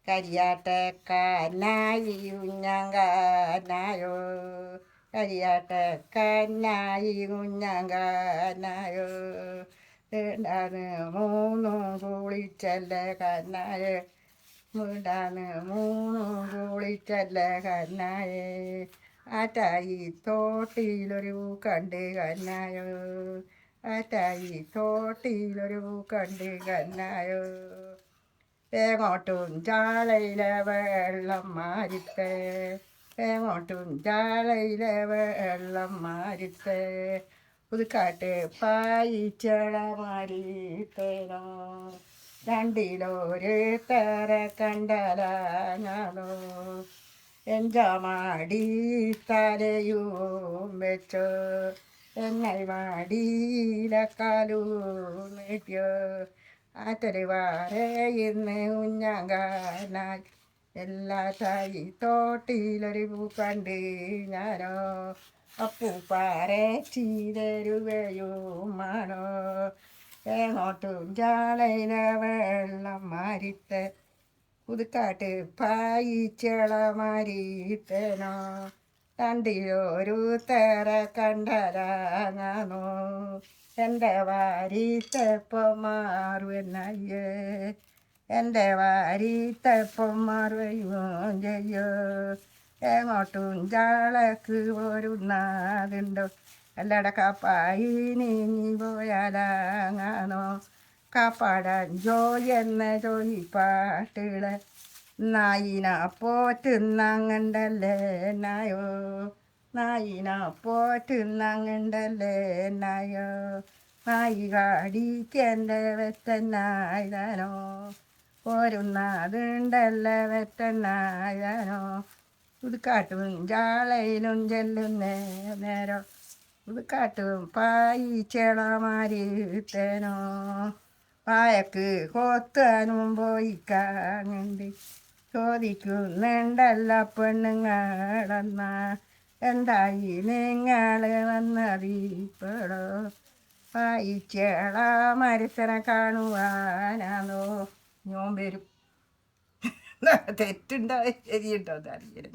കരിയാട്ടക്കാരനായി കുഞ്ഞങ്കാരനായോ കരിയാട്ടക്കാരനായി കുഞ്ഞങ്കാരനായോ വീടാണ് മൂന്നും കുളിച്ചല്ല കന്നായ വീടാണ് മൂന്നും കുളിച്ചല്ല കന്നായ ആറ്റായി തോട്ടിയിലൊരു കണ്ട് കന്നായോ ആറ്റായി തോട്ടിയിലൊരു കണ്ട് കന്നായോ എങ്ങോട്ടും ചാളയിലെ വെള്ളം മാരിത്തേ എങ്ങോട്ടും ചാളയിലെ വെള്ളം മാരിത്തേ പുതുക്കാട്ട് പായിച്ചള മാരിത്തേനോ രണ്ടിലൊരു തര കണ്ടലാണോ എഞ്ചാമാടി തലയും വെച്ചോ എന്നെ മാടിയിലക്കാലും നീട്ടിയോ ആറ്റരുവാറെ ഇന്ന് കുഞ്ഞങ്കാരനായി എല്ലാ തായി തോട്ടിയിലൊരു കണ്ട് ഞാനോ അപ്പൂപ്പാറെ ചീതരുകയുമാണോ എങ്ങോട്ടും ചാളയിലെ വെള്ളം മാരിത്തെ പുതുക്കാട്ട് പായിച്ചള മാരിത്തേനോ രണ്ടിലൊരു തര കണ്ടലാങ്ങാനോ എൻ്റെ വാരിത്തപ്പം മാറുവെന്നയ്യേ എൻ്റെ വാരിത്തപ്പം മാറുകയും ചെയ്യോ എങ്ങോട്ടും ചാളക്ക് പോരുന്നതുണ്ടോ അല്ലട കാപ്പായി നീങ്ങി പോയാലാങ്ങാനോ കാപ്പാടാൻ ജോലി എന്ന ജോലി പാട്ടുകളെ നായിന പോറ്റുന്നങ്ങണ്ടല്ലേ നായോ നായിന പോറ്റുന്നങ്ങണ്ടല്ലേ നായോ നായി കാടിക്കെൻ്റെ വെറ്റനായതാനോ പോരുന്നതുണ്ടല്ലേ വെറ്റനായതാനോ പുതുക്കാട്ടും ചാളയിലും ചെല്ലുന്നേ നേരം പുതുക്കാട്ടും പായിച്ചള മാരിത്തേനോ പായക്ക് കൊത്താനും പോയി കാണണ്ടി ചോദിക്കുന്നുണ്ടല്ല പെണ്ണുങ്ങളെന്ന എന്തായി നിങ്ങൾ വന്നതിപ്പോഴോ പായിച്ചള മത്സരം കാണുവാനാണോ ഞാൻ വരും തെറ്റുണ്ടോ ശരിയുണ്ടോ എന്നറിയില്ല.